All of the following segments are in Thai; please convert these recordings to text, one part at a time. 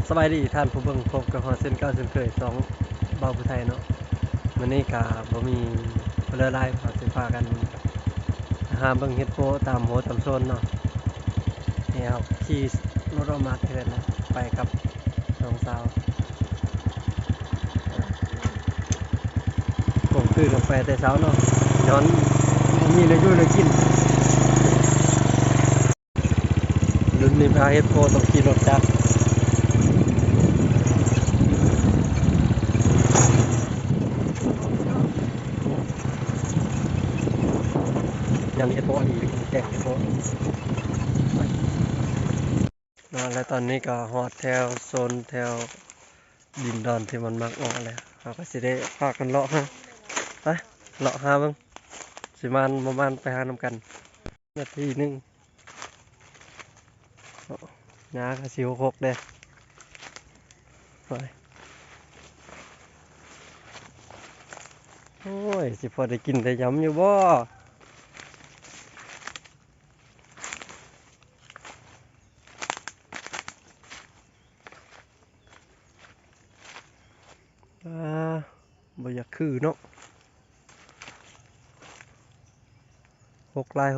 สบายดีท่านผู้เบิ่งพบกับฮอดเส้นเก้าเส้นเคยสองเบาผู้ไทยเนาะมื้อนี้ก็บ่มีเวลาหลายเขาสิพากันหาเบิ่งเฮ็ดโพตามโหตามโซนเนาะนี่ครับขี่รถออกมาเถิดนะไปกับน้องสาวผมตื่นออกไปแต่เช้าเนาะย้อนบ่มีเลยอยู่เลยกินรุ่นนี้พาเฮ็ดโพต้องขี่รถจักรยังเฮ็ดโพอีกแจกเฮ็ดโพ และตอนนี้ก็ฮอดแถวโซนแถวดินดอนที่มันมักออกแล้วเราก็สิได้พากันเลาะฮะไปเลาะหาเบิ่งสิมานประมาณไปหานำกันนาทีหนึงหญ้าก็สิหกๆเด้ไปโอ้ยสิพอได้กินได้ยำอยู่บ่อ่าบ่อยากคือเนาะหกลาย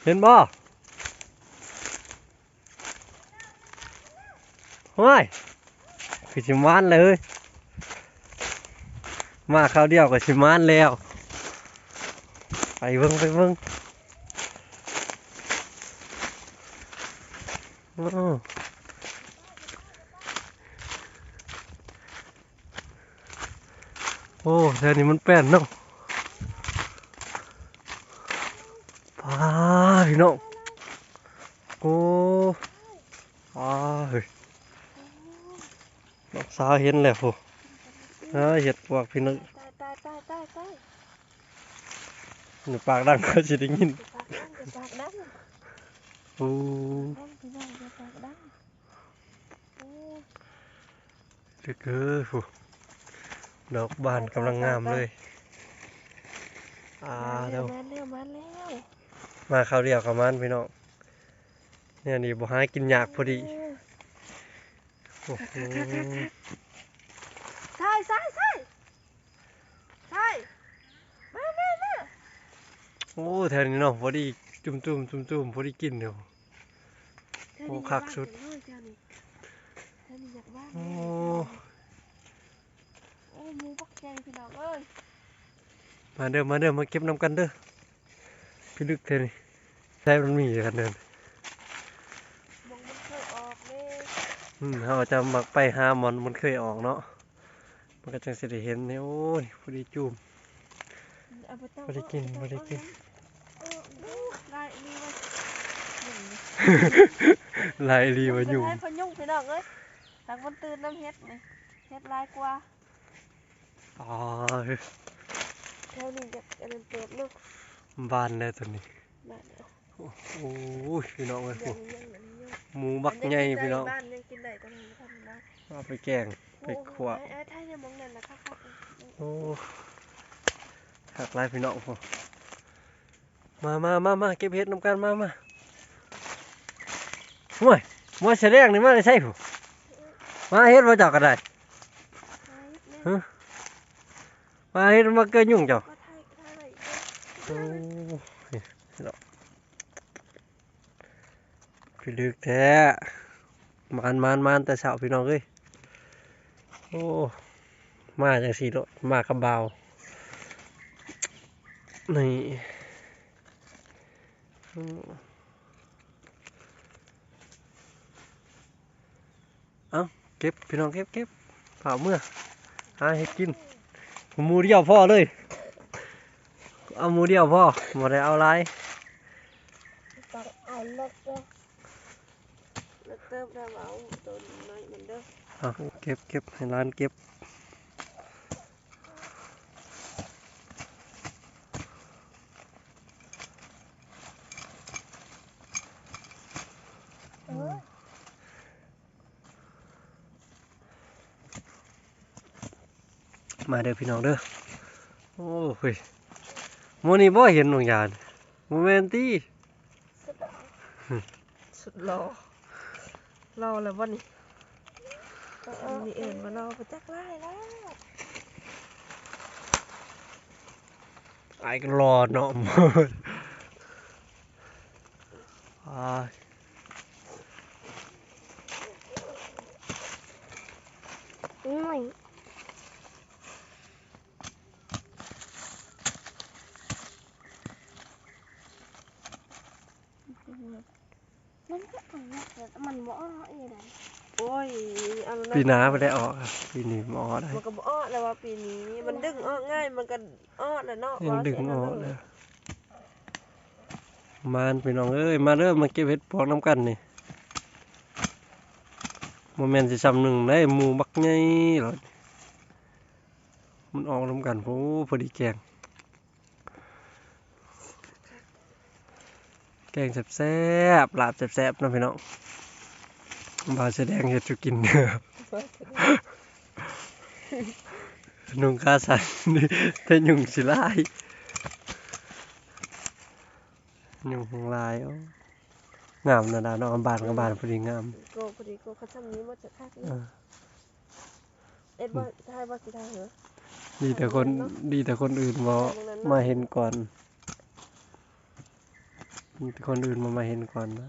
เห็นบ่โอ้ยคือสิมานเลยมาคราวเดียวก็สิมานแล้วไปเบิ่งอ้อโอ้แถวนี้มันแป้นเนาะพาพี่น้องโอ้พาเฮ้ยน้องสาวเห็นแล้วโหเห็ดปวกพี่น้องตายหนูปากดังก็สิได้ยินปากดังโอ้พี่น้องปากดังเด็กโหดอกบานกำลังงามเลยเดี๋ยวมาแล้วมาคราวเดียวกับมันพี่น้องเนี่ยนี่บ่หากินยากพอดีโอ้โหใช่มาโอ้แถวนี้เนาะพอดีจุ่มพอดีกินเดี๋ยวโอ้คักสุดโอ้มูปักแกงพี่น้องเอ้ยมาเด้อมาเก็บน้ำกันเด้อพี่ลึกเท่านี้ใช่มันมีกันเดินมันเคยออกเลยเขาจะมักไปหามันเคยออกเนาะมันก็จังสิได้เห็นเนี่ยโอ้ยพอดีจุ่มพอดีกินลายรีมาอยู่พยุ่งพี่น้องเอ้ยทางคนตื่นน้ำเฮ็ดนี่เฮ็ดลายกว่าแถวนี้จะอันนั้นเปิดลูกบ้านเลยตัวนี้บ้านโอ้ยพี่น้องเอ้ยหมูบักใหญ่พี่น้องบ้านยังกินได้ตอนนี้ทำได้เอาไปแกงไปคั่วถ้าจะมองนั่นนะคักโอ้หักลายพี่น้องมาเก็บเห็ดน้ำกันมาห่วยแสดงนี่มาได้ใช่ผู้มาเห็ดมาจากกันได้มาเห็ดมาเกยยุ่งจ้ะโอ้พี่ลึกแท้มันแต่เช้าพี่น้องเอ้ยโอ้มาจังสีรถมากับเบานี่เอาเก็บพี่น้องเก็บเผาเมื่อหาให้กินหมูเดียวพ่อเลยเอาหมูเดียวพ่อหมดเลยเอาไรเอาเลิกเติมได้เอาตัวน้อยเหมือนเดิมเก็บให้ร้านเก็บมาเด้อพี่น้องเด้อโอ้ย มื้อนี้บ่เห็นหนองยานบ่แม่นติ สุดรอแล้วบ่นี่นี่เอิ้นว่ารอบ่จักไล่แล้ว ไอ้ก็รอเนาะ อ้าย อุ้ยมันก็อันนี้แต่มันบ่อ้ออีไดโอ้ยเอาแล้ว ปีหน้าบ่ได้ออกครับปีนี้บ่ออกได้ มันก็บ่อ้อแล้วว่าปีนี้มันดึงอ้อง่ายมันก็อ้อแล้วเนาะ ยังดึงออกเลยมาพี่น้องเอ้ยมาเด้อมาเก็บเห็ดปวกน้ำกันนี่บ่แม่นสิซ้ำหนึ่งได้หมู่บักใหญ่หรอมันออกน้ำกันโอ้พอดีแกงแซ่บๆลาบแซ่บๆเนาะพี่น้องบ่าวแสดงเฮ็ดสุกินเด้อนุ่งขาสั้นนี่แต่ยุ่งสิหลายยุ่งหลายโอ้งามนะดาเนาะบ้านกับบ้านพอดีงาม โกพอดีโกเขาทำนี้หมดจะคักนี่ เออ เอ็ดบ่ทายบ่สิทายเหรอ ดีแต่คนอื่นบ่มาเห็นก่อนมีแต่คนอื่นมาเห็นก่อนนะ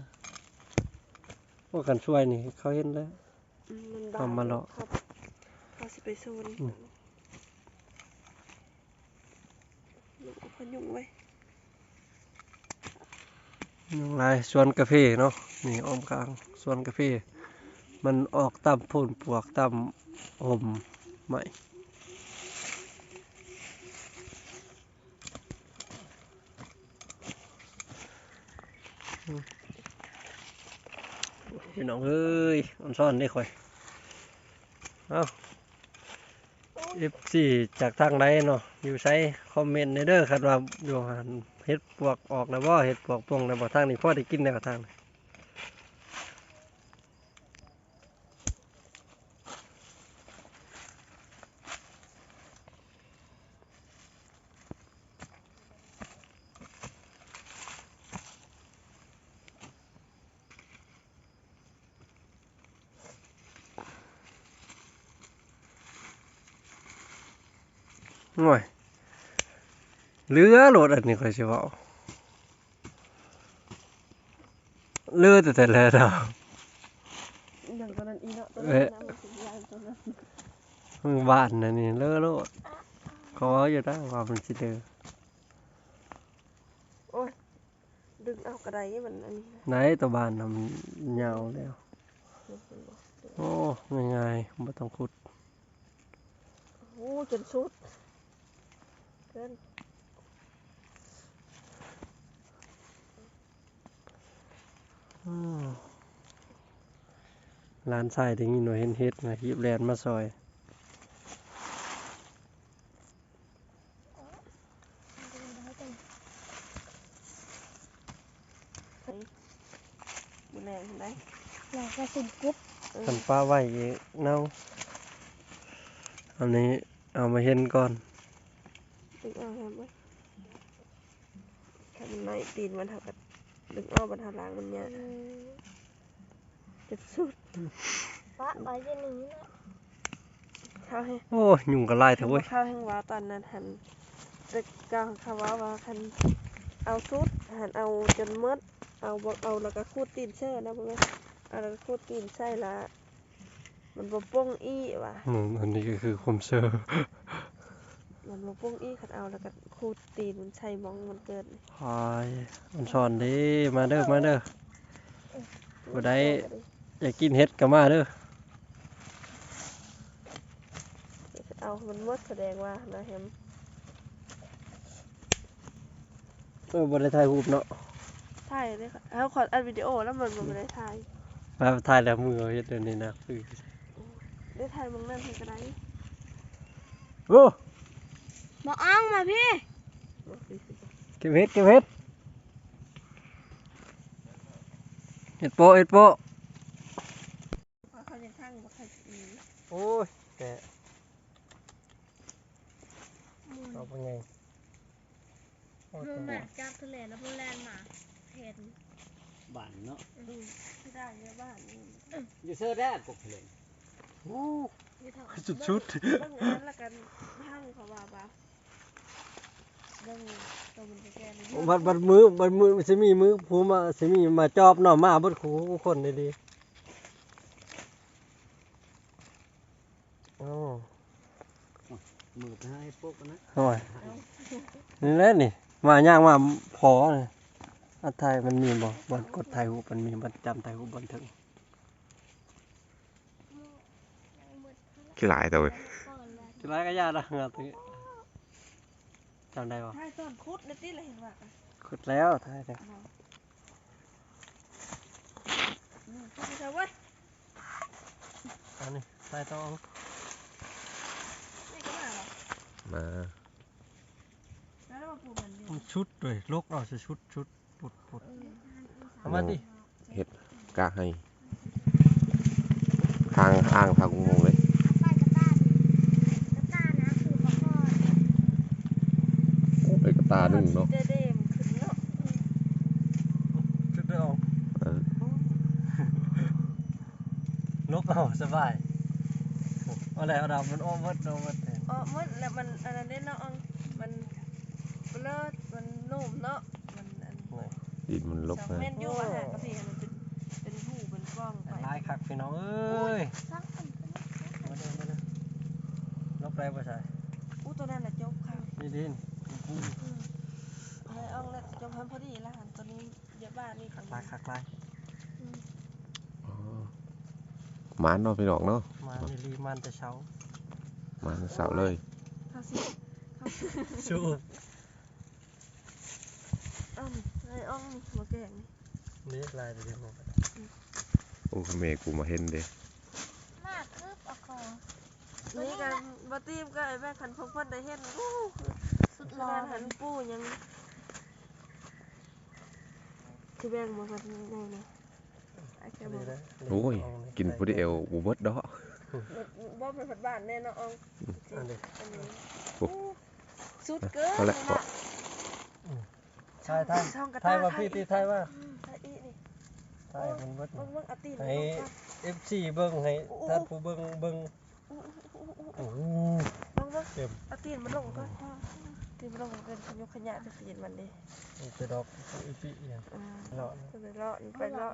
พวกกันช่วยนี่เขาเห็นแล้ว มันบา เอามาเลาะ ครับเขาสิไปโซนเขายุ่งไว้ ยุงลายสวนกาแฟเนาะนี่อ้อมกลางสวนกาแฟมันออกตามโพ่นปลวกตามห่มไม้พี่น้องเอ้ยอ่อนซ่อนได้ค่อยเอ้า F4 จากทางใดเนาะอยู่ไสคอมเมนต์ในเด้อครับว่าอยู่หันเฮ็ดปวกออกแล้วบ่เฮ็ดปวกป่งแล้วบ่ทางนี้พอได้กินแล้วทางนี้โอ้ยเหลือโลดอันนี้ค่อยสิเว้าเหลือแต่แล้วดอก อย่างตอนนั้นอีเนาะตอนนั้นนะมันสิยายตอนนั้น มึงบ้านน่ะนี่เลอะโลดขออยู่ได้ว่ามันสิเด้อ โอ้ยดึงเอากระไดมันอันนี้นะ ไหนตัวบ้านน่ะมันยาวแล้วโอ้ง่ายๆบ่ต้องขุด โอ้จนสุดเกิน อือหลานชายได้ยินว่าเห็นเฮ็ดน่ะรีบแล่นมาซอย บุแรงเห็นได้ เราก็สิกุ๊บ คันป้าไว้อีกเน่าอันนี้เอามาเห็นก่อน ดึงเอาครับเว้ยถ้ามันไม่ตีนมันเท่ากับดึงเอาบรรทาล้างมันเนี่ยจะสุด ปะไว้จะหนีนะ เข้าให้ โอ้ยยุงก็ไล่เถอะเว้ย เข้าให้ว้าตอนนั้นหันตึกกลางเขาว่าคันเอาสุดหันเอาจนหมดเอาบ่เอาแล้วก็คูดตีนเชื่อนะเพื่อนเอาแล้วก็คูดตีนใส่ละมันบ่ป้งอี้ว่ะ อันนี้ก็คือความเชื่อ มันบ่ป้งอี้ขัดเอาแล้วก็คูดตีนมันใส่มองมันเกิด พายมันสอนเดิมาเด้อมาเด้อ บ่ได้ อยากกินเห็ดก็มาเด้อ เอามันหมดแสดงว่านะเห็น บ่ได้ถ่ายรูปเนาะ ถ่ายเลยค่ะเอาขออัดวิดีโอแล้วมันบ่ได้ถ่าย มาถ่ายแล้วมือเอาเฮ็ดเดี๋ยวนี้นะคือ ได้ถ่ายมึงนั่นให้ก็ได้ โอ้ มาอ้องมาพี่ เก็บเห็ดเก็บเห็ดเห็ดโปะเห็ดโปะ เขาจะทั้งบ่ใครอี โอ้ยแกะเอาไปไง มึงแบบจับทะเลแล้วพวกแลนมาเห็น บ้านเนาะ ที่ได้เยอะบ้านนี่ อยู่เสื้อแรกกบทะเล โอ้ ที่เท่า ชุด เบิ่งอันนั้นละกันหั่งเขาว่าบ่าเบิ่งตัวมันจะแก่เลย บัดมือสิมีมือผู้มาสิมีมาจอบเนาะมาเบิดคู่คนดีๆโอ้ มือไปให้พวกนะ โอ้ยนี่แหละนี่มาย่างมาพอนี่อันไทยมันมีบ่บ่กดไทยหูมันมีบ่จำไทยหูบ่ถึง ขี้หลายตัวเว้ย สิไรก็ยากนะงานตรงนี้จำได้บ่ ใช่ต้นคุดนี่ติเลยเห็นว่า ขุดแล้วไทยเนี่ย คุดใช่เว้ย อันนี้ไทยต้อง นี่ก็มาหรอ มา แล้วมาปลูกมันนี่ ชุดด้วยลกเอาสิชุดปุดเอามาดิ เฮ็ดกะให้ทางอ่างทางอุโมงค์เลย ป้ายกระต้านนะคือปลาคอ โอ้ไปกระตาหนึ่งเนาะ เดมขึ้นเนาะ ชุดเดียว เออ ลกเอาสบายเอาอะไรเอาดำมันอ้อมวัดเอาวัดเอง อ๋อมันแล้วมันอันนั้นเนาะมันเลิศมันนุ่มเนาะมันอัน ดินมันลก สอง นะ เม็ดอยู่อาหารกะทิมันเป็นหูเป็นกล้องไป ลายคักพี่น้องเอ้ย ซักอัน มาเด้อลกไปบ่ใช่ อู้ตัวนั้นน่ะจบค่ะ นี่ดิน เลยเอาแล้วจบพันพอดีละหันตัวนี้เยอะบ้านนี่ ลายคักลาย อ๋อหมานเนาะพี่น้องเนาะ มานี่รีมันแต่เช้า หมานเสาร์เลย เขาสิ สู้ ไอ้อ่องมาแกง นี่ลายเดียว โอ้แม่กูมาเห็นเด้ มากคือปลาคอ นี่กันบัตีมก็ไอ้แม่ขันพกเพิ่นได้เห็นอู้ สุด ร ร อ อ หันปูยังที่แบ่งมากันได้นะไอ้แค่บอก โอ้ยกินผู้เดียวบ่เบิดดอก บ่เป็นผัดบ้านแน่เนาะอ่อง อันนี้ อันนี้ โอ้ สุดเกิน เอาละ นะ ไทยไทยว่าพี่ตีไทยว่า ไทยอีนี่ ไทยมันเบิด เบิ่งอาตีน ให้ FC เบิ่งให้ท่านผู้เบิ่งโอ้โห เบิ่ง เต็ม อาตีนมันลงก็ตีนมันลงเป็นขยกขยะจะตีนมันดิ มันจะดอกอีปีอย่าง อ่า เลาะ ไปเลาะไปเลาะ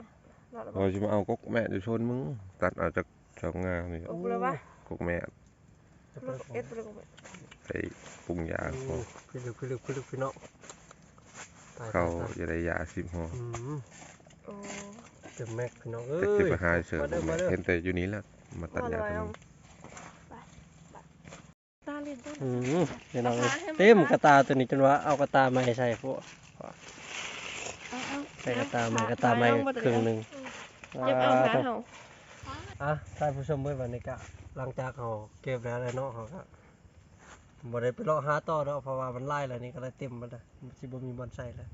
เลาะแล้ว เราจะมาเอากกแม่จะชนมึงตัดเอาจากช่องงามนี่ โอ้เลยวะ กกแม่ จะ ลู เปิ ก ด เอ็ดไปเลยกูไป ไปปรุงยาเขา คือลึกพี่น้อง เขาจะได้ยา10ห่อ โอ้ เต็มแม็กพี่น้องเอ้ แต่จะ ย ไปหาเสริมแม่เห็นแต่อยู่นี้แหละมาตัดยาทำไม ตาเล่นต้น พี่น้องเต็มกระตาตัวนี้จนว่าเอากระตามาให้ใส่พวก ใส่กระตาไม้ครึ่งหนึง เย็บเอาหาเห่า อ่ะท่านผู้ชมเมื่อวันนี้ก็หลังจากเขาเก็บแล้วเนาะเขาก็บ่ได้ไปเลาะหาต่อเนาะเพราะว่ามันไล่แล้วนี่ก็เลยเต็มหมดแล้วมันสิบ่มีบอนไซแล้ว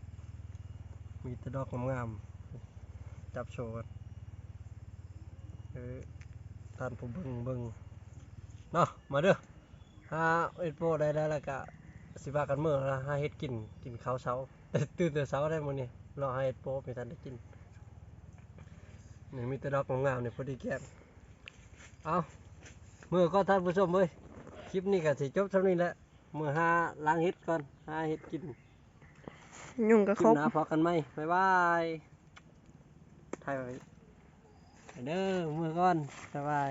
มีแต่ดอกงามๆจับโชว์กันท่านผู้เบิ่งเนาะมาเด้อหาเอ็ดโปได้แล้วก็สิว่ากันมื้อละหาเฮ็ดกินข้าวเช้า ตื่นแต่เช้าได้มื้อนี้รอหาเฮ็ดโปมีทันได้กินนี่มีแต่ดอกงามๆนี่พอดีแก้มเอามื้อก็ท่านผู้ชมเอ้ยคลิปนี้ก็สิจบเท่านี้แหละมื้อหาล้างเฮ็ดก่อนหาเฮ็ดกิน ยุ่งกับ คลิ คร ป บ หน้าพอกันไหมบ๊ายบายถ่ายไว้เด้อมื้อก่อนบ๊ายบาย